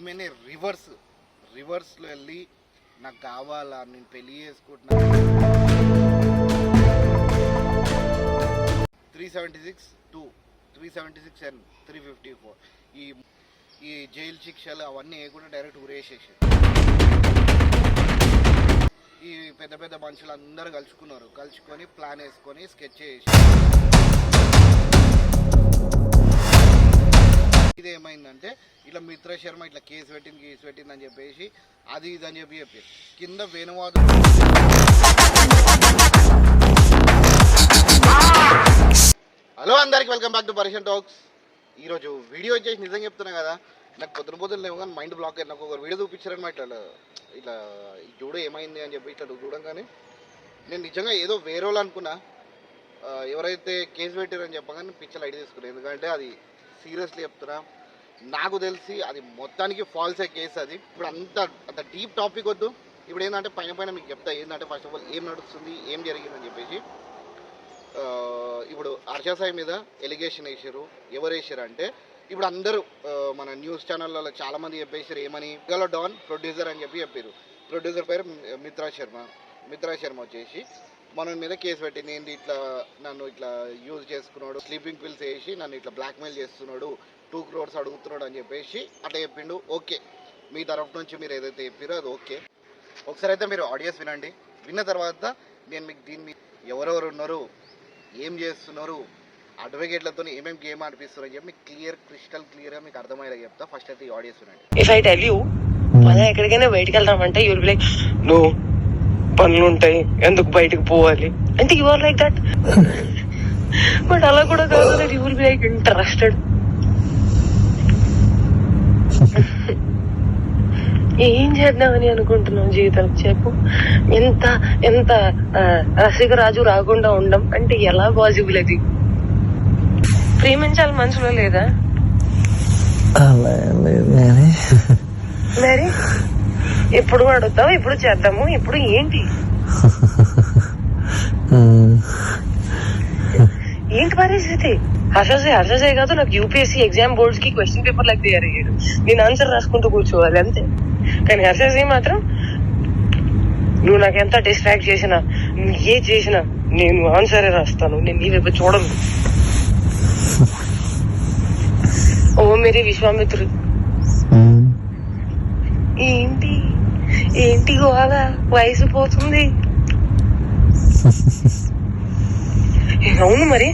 ఈమెనే రివర్స్లో వెళ్ళి నాకు కావాలా, నేను పెళ్లి చేసుకుంటున్నా 376(2), 376(N), 354 ఈ జైలు శిక్షలు అవన్నీ కూడా డైరెక్ట్ ఊరేసేసి ఈ పెద్ద పెద్ద మనుషులు అందరూ కలుసుకొని ప్లాన్ వేసుకొని స్కెచ్ చేసి ఇదేమైందంటే ఇట్లా మిత్ర శర్మ ఇట్లా కేసు పెట్టింది అని చెప్పేసి అది ఇది అని చెప్పి కింద వేణువాదం. హలో అందరికి welcome back to Persian talks. ఈరోజు వీడియో వచ్చేసి నిజంగా చెప్తున్నా కదా, నాకు పొద్దున లేవు కానీ మైండ్ బ్లాక్ అయ్యి నాకు ఒక వీడియో చూపించారనమాట. ఇట్లా చూడు ఏమైంది అని చెప్పి ఇట్లా చూడంగానే నేను నిజంగా ఏదో వేరే వాళ్ళు అనుకున్నా. ఎవరైతే కేసు పెట్టారని చెప్పగానే పిక్చర్ లైట్ తీసుకున్నాను, ఎందుకంటే అది సీరియస్లీ చెప్తున్నా, నాకు తెలిసి అది మొత్తానికి ఫాల్సే కేసు. అది ఇప్పుడు అంత డీప్ టాపిక్ వద్దు. ఇప్పుడు ఏంటంటే పైన మీకు చెప్తా. ఏంటంటే ఫస్ట్ ఆఫ్ ఆల్ ఏం నడుస్తుంది, ఏం జరిగిందని చెప్పేసి. ఇప్పుడు హర్ష సాయి మీద ఎలిగేషన్ వేసారు. ఎవరు వేసారు అంటే ఇప్పుడు అందరూ మన న్యూస్ ఛానళ్ళలో చాలామంది చెప్పేసారు ఏమని, గలో డాన్ ప్రొడ్యూసర్ అని చెప్పారు. ప్రొడ్యూసర్ పేరు మిత్రా శర్మ వచ్చేసి మన మీద కేసు పెట్టింది. ఏంటి ఇట్లా నన్ను ఇట్లా యూజ్ చేసుకున్నాడు, స్లీపింగ్ పిల్స్ వేసి నన్ను ఇట్లా బ్లాక్మెయిల్ చేస్తున్నాడు, 2 crores అడుగుతున్నాడు అని చెప్పేసి అట్లా చెప్పిండు. ఓకే, మీ తరఫు నుంచి మీరు ఏదైతే చెప్పారో అది ఓకే. ఒకసారి అయితే మీరు ఆడియోస్ వినండి. విన్న తర్వాత నేను మీకు దీన్ని ఎవరెవరు ఉన్నారు, ఏం చేస్తున్నారు, అడ్వకేట్లతో ఏమేమి గేమ్ ఆడిపిస్తారు అని చెప్పి మీకు క్రిస్టల్ క్లియర్గా మీకు అర్థమయ్యేలా చెప్తా. ఫస్ట్ అయితే ఈ ఆడియోస్ వినండి. ఇఫ్ ఐ టెల్ యూ మనం ఎక్కడికైనా బయటకు వెళ్దామంటే you will be like no పనులు ఉంటాయి ఎందుకు బయటకు పోవాలి అంటే you are like that. But అలా కూడా కాదు, that you will be like interested. ఏం చేద్దామని అనుకుంటున్నావు జీవితం చెప్పు. ఎంత ఎంత రసికరాజు రాకుండా ఉండం అంటే ఎలా పాసిబుల్? అది ప్రేమించాలి మనసులో లేదా? మరి ఎప్పుడు అడుగుతావు, ఎప్పుడు చేద్దాము, ఇప్పుడు ఏంటి ఏంటి పరిస్థితి? హర్షసే కాదు, నాకు యూపీఎస్సీ ఎగ్జామ్ బోర్డ్స్ కి క్వశ్చన్ పేపర్ లాగా తయారు అయ్యాడు. నేను ఆన్సర్ రాసుకుంటూ కూర్చోవాలి అంతే. కానీ హర్షసే మాత్రం నువ్వు నాకు ఎంత డిస్ట్రాక్ట్ చేసినా, ఏ చేసినా నేను ఆన్సరే రాస్తాను, నేను నీ వైపు చూడను. ఓ మేరీ విశ్వామిత్రుడు. ఏంటి గోగా వయసు పోతుంది. అవును మరి,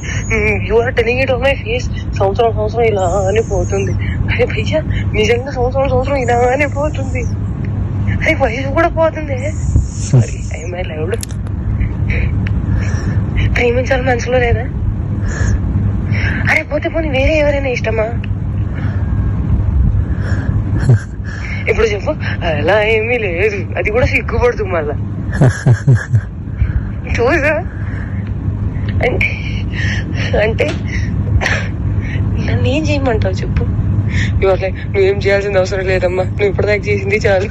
you are telling it on my face. సంవత్సరం ఇలా అని పోతుంది. అరే భయ్యా నిజంగా సంవత్సరం ఇలానే పోతుంది. అరే వయసు కూడా పోతుంది. Sorry I my loved. ప్రేమించాలి మనసులో లేదా? అరే పోతే పోనీ వేరే ఎవరైనా ఇష్టమా? ఇప్పుడు చెప్పు. అలా ఏమీ లేదు, అది కూడా సిగ్గుపడుతుంది మళ్ళా. చూసా అంటే నన్ను ఏం చేయమంటావు చెప్పు? ఇవాళ నువ్వేం చేయాల్సిన అవసరం లేదమ్మా, నువ్వు ఇప్పటిదాకా చేసింది చాలు.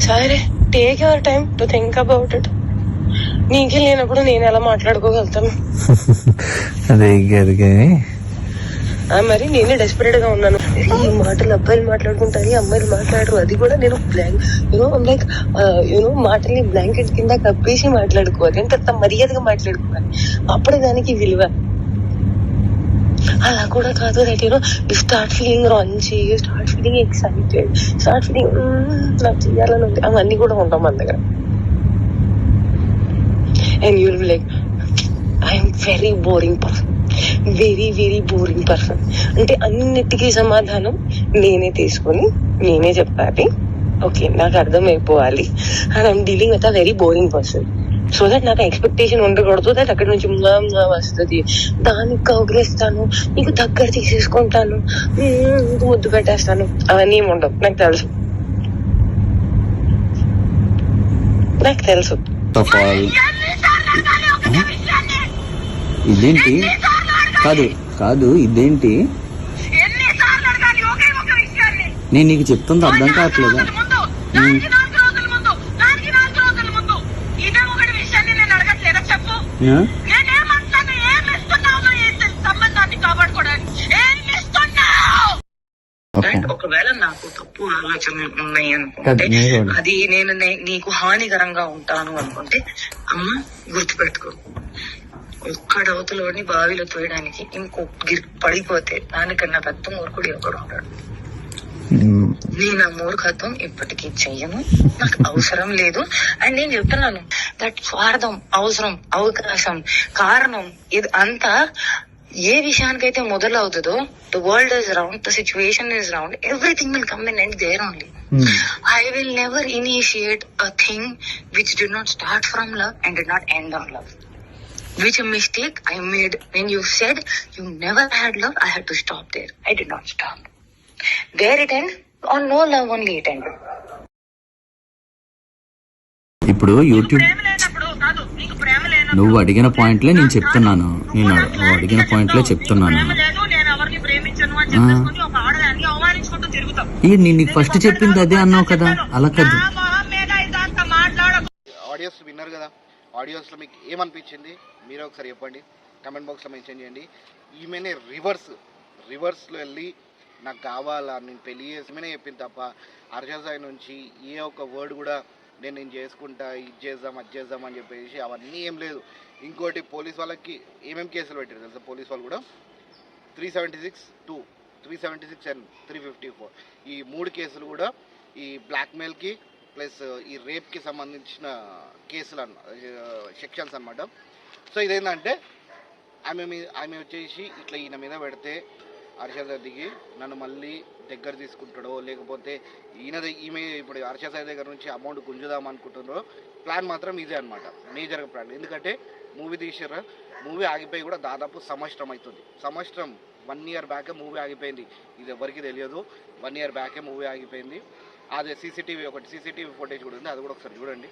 సరే, take your time to think about it. నీకే లేనప్పుడు నేను ఎలా మాట్లాడుకోగలుగుతాను? మరి నేనే డెస్పరేట్ గా ఉన్నాను. ఈ మాటలు అబ్బాయిలు మాట్లాడుకుంటారు, అమ్మాయిలు మాట్లాడరు. అది కూడా నేను లైక్ మాటల్ని బ్లాంకెట్ కింద కప్పేసి మాట్లాడుకోవాలి. ఎంత మర్యాదగా మాట్లాడుకోవాలి, అప్పుడే దానికి విలువ. అలా కూడా కాదు that you start feeling raunchy, start feeling excited, start feeling నాకు చేయాలని ఉంది. అవన్నీ కూడా ఉంటాం మన దగ్గర. And you will be like I'm very boring person, very very boring person. అంటే అన్నిటికీ సమాధానం నేనే తీసుకొని నేనే చెప్పాలి. ఓకే, నాకు అర్థమైపోవాలి. And I'm dealing with a very boring person. So that నాకు ఎక్స్పెక్టేషన్ ఉండకూడదు దట్ అక్కడి నుంచి వస్తుంది, దానికి కౌగిలిస్తాను, నీకు దగ్గర తీసేసుకుంటాను, నీకు ముద్దు పెట్టేస్తాను, అవన్నీ ఏమి ఉండవు. నాకు తెలుసు. ఇదేంటి? కాదు ఇదేంటి? నేను నీకు చెప్తుంది అర్థం కావట్లేదా? నాకు తప్పు ఆలోచనలు ఉన్నాయి అనుకుంటే, అది నేను నీకు హానికరంగా ఉంటాను అనుకుంటే, అమ్మ గుర్తుపెట్టుకో, ఒక్కడవతలోని బావిలో తోయడానికి పడిపోతే దానికన్నా పెద్ద మూర్ఖుడు ఎవడు ఉంటాడు. నేను ఆ మూర్ఖత్వం ఇప్పటికీ చెయ్యను, నాకు అవసరం లేదు. అండ్ నేను చెప్తున్నాను, దట్ స్వార్థం, అవసరం, అవకాశం, కారణం ఇది అంతా ఏ విషయానికైతే మొదలవుతుందో, the world is round, the situation is round, everything will come in and there only. I will never initiate a thing which did not start from love and did not end on love. Which a mistake I made when you said you never had love, I had to stop there. I did not stop. Where it end? On no love only it ended. ఇప్పుడు YouTube నువ్వు అడిగిన పాయింట్లే నేను చెప్తున్నాను. నువ్వు అడిగిన పాయింట్లే చెప్తున్నాను. నేను నీకు ఫస్ట్ చెప్పింది అదే అన్నావు కదా, అలా కాదు. ఆడియోస్ విన్నారు కదా, ఆడియోస్లో మీకు ఏమనిపించింది మీరే ఒకసారి చెప్పండి, కమెంట్ బాక్స్లో మెన్షన్ చేయండి. ఈమెనే రివర్స్లో వెళ్ళి నాకు కావాలా, నేను పెళ్లి చేసి చెప్పింది తప్ప హర్ష సాయి నుంచి ఏ ఒక్క వర్డ్ కూడా నేను చేసుకుంటా, ఇది చేద్దాం అది చేద్దాం అని చెప్పేసి అవన్నీ ఏం లేదు. ఇంకోటి పోలీస్ వాళ్ళకి ఏమేమి కేసులు పెట్టారు తెలుసా, పోలీస్ వాళ్ళు కూడా 376(2), 376 and 354 ఈ 3 కేసులు కూడా ఈ బ్లాక్మెయిల్కి ప్లస్ ఈ రేప్కి సంబంధించిన కేసులు సెక్షన్స్ అన్నమాట. సో ఇదేంటంటే ఆమె వచ్చేసి ఇట్లా ఈయన మీద పెడితే హర్ష దిగి నన్ను మళ్ళీ దగ్గర తీసుకుంటాడో, లేకపోతే ఈమె ఇప్పుడు హర్ష సాయి దగ్గర నుంచి అమౌంట్ గుంజుదాం అనుకుంటుందో, ప్లాన్ మాత్రం ఇదే అనమాట, మేజర్గా ప్లాన్. ఎందుకంటే మూవీ తీసారా, మూవీ ఆగిపోయి కూడా దాదాపు సంవత్సరం అవుతుంది. 1 year బ్యాకే మూవీ ఆగిపోయింది. ఇది ఎవరికి తెలియదు, 1 year బ్యాకే మూవీ ఆగిపోయింది. అదే సీసీటీవీ ఫుటేజ్ కూడా ఉంది, అది కూడా ఒకసారి చూడండి.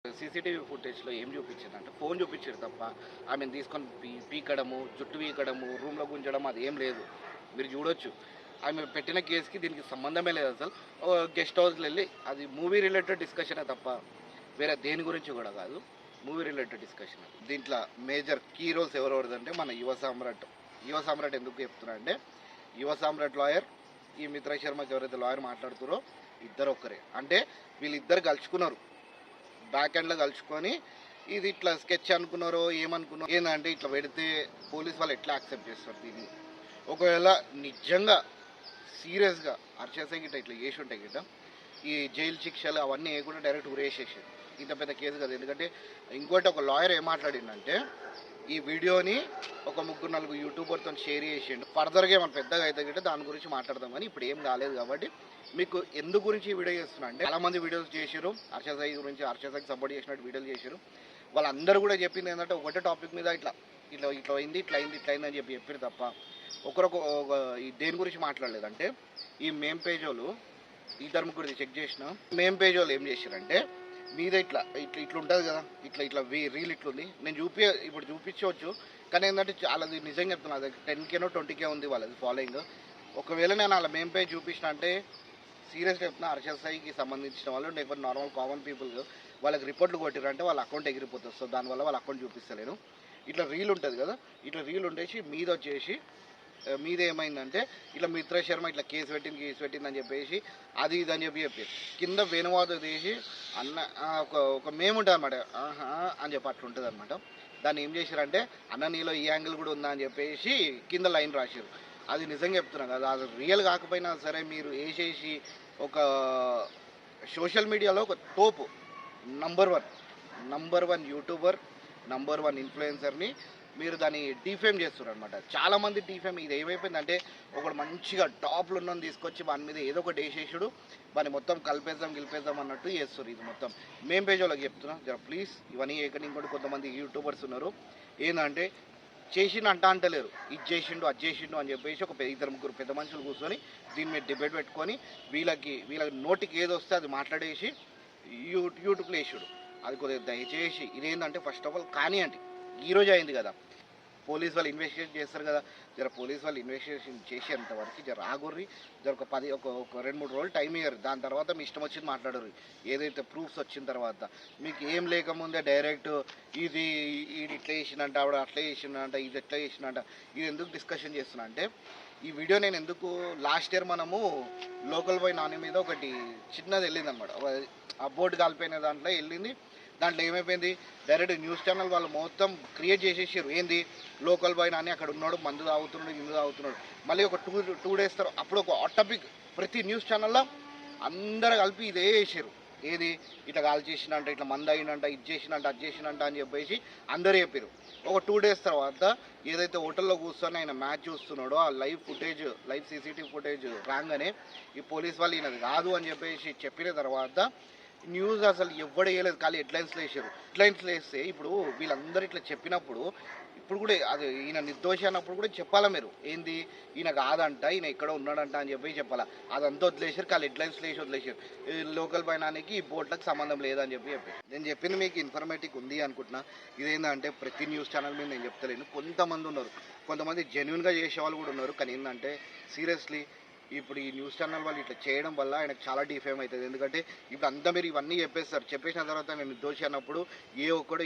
సీసీటీవీ ఫుటేజ్లో ఏం చూపించిందంటే ఫోన్ చూపించారు తప్ప ఆమెను తీసుకొని పీకడము, జుట్టు పీకడము, రూమ్లో గుంజడం అది ఏం లేదు. మీరు చూడొచ్చు, ఆమె పెట్టిన కేసుకి దీనికి సంబంధమే లేదు అసలు. గెస్ట్ హౌస్లో వెళ్ళి అది మూవీ రిలేటెడ్ డిస్కషనే తప్ప వేరే దేని గురించి కూడా కాదు, మూవీ రిలేటెడ్ డిస్కషన్. దీంట్లో మేజర్ కీ రోల్స్ ఎవరెవరిదంటే మన యువ సామ్రాట్ ఎందుకు చెప్తున్నా అంటే, యువ సామ్రాట్ లాయర్, ఈ మిత్రా శర్మకి ఎవరైతే లాయర్ మాట్లాడుతారో ఇద్దరు ఒక్కరే. అంటే వీళ్ళిద్దరు కలుసుకున్నారు, బ్యాక్ ఎండ్లో కలుసుకొని ఇది ఇట్లా స్కెచ్ అనుకున్నారో ఏమనుకున్నారో, ఏంటంటే ఇట్లా పెడితే పోలీస్ వాళ్ళు ఎట్లా యాక్సెప్ట్ చేస్తారు దీన్ని. ఒకవేళ నిజంగా సీరియస్గా హర్ష సాయి గిట్ట ఇట్లా చేసి ఉంటాయి గిట్ట, ఈ జైలు శిక్షలు అవన్నీ వేయకుండా డైరెక్ట్ ఉరేసేసారు. ఇంత పెద్ద కేసు కదా. ఎందుకంటే ఇంకోటి ఒక లాయర్ ఏం మాట్లాడిందంటే, ఈ వీడియోని ఒక 3-4 యూట్యూబర్తో షేర్ చేసిండు, ఫర్దర్గా ఏమైనా పెద్దగా అయితే గిట్ట దాని గురించి మాట్లాడదాం. కానీ ఇప్పుడు ఏం కాలేదు కాబట్టి మీకు ఎందు గురించి ఈ వీడియో చేస్తున్నా అంటే, చాలామంది వీడియోస్ చేశారు హర్ష సాయి గురించి, హర్ష సాయికి సపోర్ట్ చేసినట్టు వీడియోలు చేశారు. వాళ్ళందరూ కూడా చెప్పింది ఏంటంటే, ఒకటే టాపిక్ మీద ఇట్లా అయింది అని చెప్పారు తప్ప ఒకరొక దేని గురించి మాట్లాడలేదంటే, ఈ మేమ్ పేజ్ వాళ్ళు 2-3 చెక్ చేసిన మేమ్ పేజ్ వాళ్ళు ఏం చేశారంటే, మీద ఇట్లా ఉంటుంది కదా, ఇట్లా రీల్ ఇట్లుంది, నేను ఇప్పుడు చూపించవచ్చు. కానీ ఏంటంటే చాలా నిజంగా చెప్తున్నా, అది 10K 20K ఉంది వాళ్ళది ఫాలోయింగ్. ఒకవేళ నేను అలా మేమ్ పేజ్ చూపించిన అంటే సీరియస్గా చెప్తున్నా, హర్ష సాయికి సంబంధించిన వాళ్ళు లేకపోతే నార్మల్ కామన్ పీపుల్ వాళ్ళకి రిపోర్ట్లు కొట్టిరంటే వాళ్ళ అకౌంట్ ఎగిరిపోతుంది. సో దానివల్ల వాళ్ళ అకౌంట్ చూపిస్తలేను. ఇట్లా రీల్ ఉంటుంది కదా, ఇట్లా రీల్ ఉండేసి మీద వచ్చేసి మీద ఏమైందంటే, ఇట్లా మిత్రా శర్మ ఇట్లా కేసు పెట్టిందని చెప్పేసి అది ఇది అని చెప్పారు. కింద వేణువాద తీసి అన్న ఒక మేము ఉంటుంది అనమాట, అని చెప్పి అట్లా ఉంటుంది అనమాట. దాన్ని ఏం చేశారంటే, అన్న నీలో ఈ యాంగిల్ కూడా ఉందా అని చెప్పేసి కింద లైన్ రాశారు. అది నిజంగా చెప్తున్నాను కదా, అది రియల్ కాకపోయినా సరే మీరు వేసేసి ఒక సోషల్ మీడియాలో ఒక తోపు నంబర్ వన్ యూట్యూబర్, నంబర్ 1 ఇన్ఫ్లుయెన్సర్ని మీరు దాన్ని డిఫేమ్ చేస్తున్నారు అనమాట. చాలామంది డిఫేమ్ ఇది ఏమైపోయిందంటే, ఒకడు మంచిగా టాప్లు ఉన్నని తీసుకొచ్చి వాని మీద ఏదో ఒకటి వేసేసాడు, వాని మొత్తం గెలిపేద్దాం అన్నట్టు చేస్తారు. ఇది మొత్తం మేం పేజ్ వాళ్ళకి చెప్తున్నా, జర ప్లీజ్ ఇవన్నీ ఏకంగా. ఇంకోటి కొంతమంది యూట్యూబర్స్ ఉన్నారు, ఏంటంటే చేసిండు అంటలేరు, ఇది చేసిండు అది చేసిండు అని చెప్పేసి ఒక ఇద్దరు ముగ్గురు పెద్ద మనుషులు కూర్చొని దీని మీద డిబేట్ పెట్టుకొని వీళ్ళకి నోటికి ఏది వస్తే అది మాట్లాడేసి యూట్యూబ్లో వేసాడు. అది కొద్దిగా దయచేసి ఇదేంటంటే ఫస్ట్ ఆఫ్ ఆల్ కానివ్వండి, ఈరోజు అయింది కదా, పోలీస్ వాళ్ళు ఇన్వెస్టిగేషన్ చేస్తారు కదా, జర పోలీస్ వాళ్ళు ఇన్వెస్టిగేషన్ చేసేంతవరకు జర ఆగుర్రి, జర ఒక 2-3 రోజులు టైం ఇయ్యరు. దాని తర్వాత మీ ఇష్టం వచ్చింది మాట్లాడరు. ఏదైతే ప్రూఫ్స్ వచ్చిన తర్వాత మీకు ఏం లేకముందే డైరెక్ట్ ఇది ఇట్లా చేసినంట, ఆవిడ అట్లా చేసినంట, ఇది ఎట్లా చేసినంట, ఇది ఎందుకు డిస్కషన్ చేస్తున్నా అంటే ఈ వీడియో నేను ఎందుకు లాస్ట్ ఇయర్ మనము లోకల్ బాయ్ నాని మీద ఒకటి చిన్నది వెళ్ళింది అనమాట, ఆ బోర్డు కాలిపోయిన దాంట్లో వెళ్ళింది. దాంట్లో ఏమైపోయింది, డైరెక్ట్ న్యూస్ ఛానల్ వాళ్ళు మొత్తం క్రియేట్ చేసేసారు. ఏంది లోకల్ బాయ్ నాని అక్కడ ఉన్నాడు, మందు తాగుతున్నాడు, ఇందు తాగుతున్నాడు. మళ్ళీ ఒక టూ డేస్ తర్వాత అప్పుడు ఒక టాపిక్ ప్రతి న్యూస్ ఛానల్లో అందరూ కలిపి ఇదే వేసారు. ఏది ఇట్లా కాల్ చేసినంట, ఇట్లా మందు అయినంట, ఇది చేసినంట, అది చేసినంట అని చెప్పేసి అందరూ చెప్పారు. ఒక 2 డేస్ తర్వాత ఏదైతే హోటల్లో కూర్చొని ఆయన మ్యాచ్ చూస్తున్నాడో ఆ లైవ్ సీసీటీవీ ఫుటేజ్ రాగానే ఈ పోలీస్ వాళ్ళు ఈయనది కాదు అని చెప్పేసి చెప్పిన తర్వాత న్యూస్ అసలు ఎవడు వేయలేదు, ఖాళీ హెడ్లైన్స్లో వేసారు. హెడ్లైన్స్లో వేస్తే ఇప్పుడు వీళ్ళందరూ ఇట్లా చెప్పినప్పుడు ఇప్పుడు కూడా అది ఈయన నిర్దోషి అన్నప్పుడు కూడా చెప్పాలా మీరు, ఏంది ఈయన కాదంట, ఈయన ఎక్కడ ఉన్నాడంట అని చెప్పి చెప్పాలా. అదంతా వదిలేసారు, ఖాళీ హెడ్లైన్స్లో వేసి వదిలేసారు. లోకల్ పైనానికి ఈ బోట్లకు సంబంధం లేదని చెప్పి నేను చెప్పింది మీకు ఇన్ఫర్మేటివ్ ఉంది అనుకుంటున్నా. ఇదేంటంటే ప్రతి న్యూస్ ఛానల్ మీద నేను చెప్తలేను, కొంతమంది ఉన్నారు, కొంతమంది జెన్యున్గా చేసే వాళ్ళు కూడా ఉన్నారు. కానీ ఏంటంటే సీరియస్లీ ఇప్పుడు ఈ న్యూస్ ఛానల్ వాళ్ళు ఇట్లా చేయడం వల్ల ఆయనకు చాలా డిఫేమ్ అవుతుంది. ఎందుకంటే ఇప్పుడు అంతా మీరు ఇవన్నీ చెప్పేసిన తర్వాత నేను నిర్దోషి అన్నప్పుడు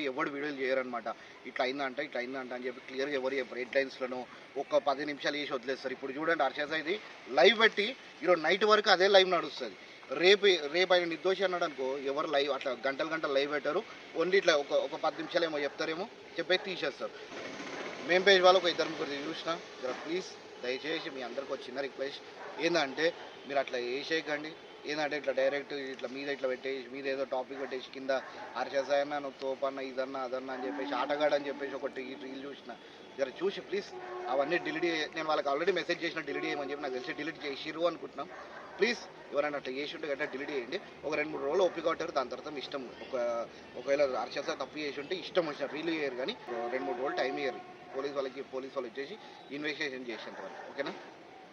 ఎవడు వీడియోలు చేయరనమాట. ఇట్లా అయిందంట అని చెప్పి క్లియర్గా ఎవరు చెప్పారు. హెడ్లైన్స్లను ఒక 10 నిమిషాలు వేసి వదిలేస్తారు. ఇప్పుడు చూడండి హర్షద్ ఇది లైవ్ పెట్టి ఈరోజు నైట్ వరకు అదే లైవ్ నడుస్తుంది. రేపు ఆయన నిర్దోషి అన్నాడు అనుకో, ఎవరు లైవ్ అట్లా గంటలు లైవ్ పెట్టారు. ఓన్లీ ఇట్లా ఒక 10 నిమిషాలు ఏమో చెప్తారేమో, చెప్పేసి తీసేస్తారు. మేము పేజ్ వాళ్ళు ఒక 2-3 చూసిన, ప్లీజ్ దయచేసి మీ అందరికి ఒక చిన్న రిక్వెస్ట్ ఏంటంటే మీరు అట్లా వేసేయకండి. ఏంటంటే ఇట్లా డైరెక్ట్ ఇట్లా ఇట్లా పెట్టేసి మీద ఏదో టాపిక్ పెట్టేసి కింద హర్షసాయన్న నువ్వు తోపన్న ఇదన్నా అదన్నా అని చెప్పేసి ఆటగాడని చెప్పేసి ఒకటి రీల్ చూసిన, జర చూసి ప్లీజ్ అవన్నీ డిలీట్ నేను వాళ్ళకి ఆల్రెడీ మెసేజ్ చేసిన డిలీట్ చేయమని చెప్పి నాకు తెలిసి డిలీట్ చేసిర్రు అనుకుంటున్నాం. ప్లీజ్ ఎవరైనా అట్లా చేసి ఉంటే గట్రా డిలీట్ చేయండి. ఒక 2-3 రోజులు ఓపిక కొట్టారు, దాని తర్వాత మీ ఇష్టం. ఒకవేళ హర్షస తప్పు చేసి ఉంటే ఇష్టం వచ్చిన రీల్ చేయరు, కానీ 2-3 రోజులు టైం ఇయ్యరు పోలీస్ వాళ్ళు వచ్చేసి ఇన్వెస్టిగేషన్ చేసేంత వరకు. ఓకేనా?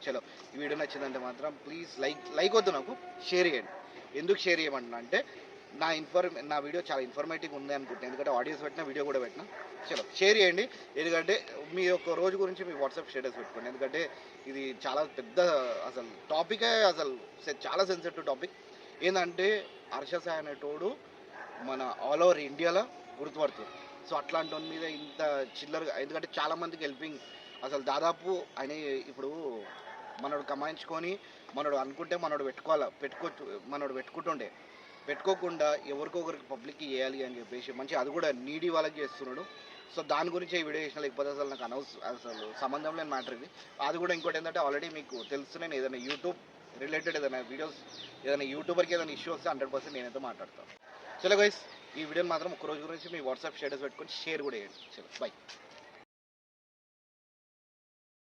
చలో, ఈ వీడియో నచ్చిందంటే మాత్రం ప్లీజ్ లైక్ వద్దు, నాకు షేర్ చేయండి. ఎందుకు షేర్ చేయమంటున్నా అంటే నా వీడియో చాలా ఇన్ఫర్మేటివ్ ఉంది అనుకుంటున్నాను, ఎందుకంటే ఆడియోస్ పెట్టినా వీడియో కూడా పెట్టినా. చలో షేర్ చేయండి, ఎందుకంటే మీ యొక్క రోజు గురించి మీ వాట్సాప్ స్టేటస్ పెట్టుకోండి. ఎందుకంటే ఇది చాలా పెద్ద అసలు టాపికే, అసలు చాలా సెన్సిటివ్ టాపిక్. ఏంటంటే హర్షసాయి అనేటోడు మన ఆల్ ఓవర్ ఇండియాలో గుర్తుపడుతుంది. సో అట్లాంటి వాడి మీద ఇంత చిల్లరగా, ఎందుకంటే చాలామందికి హెల్పింగ్ అసలు దాదాపు ఆయన ఇప్పుడు మనోడు కమాయించుకొని మనోడు అనుకుంటే మనోడు పెట్టుకుంటుండే, పెట్టుకోకుండా ఎవరికొకరికి పబ్లిక్కి చేయాలి అని చెప్పేసి మంచి అది కూడా నీడీ వాళ్ళకి చేస్తున్నాడు. సో దాని గురించి ఈ వీడియో చేసిన, లేకపోతే అసలు నాకు అసలు సంబంధం లేని మ్యాటర్ ఇది. అది కూడా ఇంకోటి ఏంటంటే ఆల్రెడీ మీకు తెలుసు, నేను ఏదైనా యూట్యూబ్ రిలేటెడ్ ఏదైనా వీడియోస్ ఏదైనా యూట్యూబర్కి ఏదైనా ఇష్యూ వస్తే 100% నేనైతే మాట్లాడతాను. చలో గైస్, ఈ వీడియోని మాత్రం ఒక రోజు గురించి మీ వాట్సాప్ స్టేటస్ పెట్టుకొని షేర్ కూడా చేయండి. చలో బై.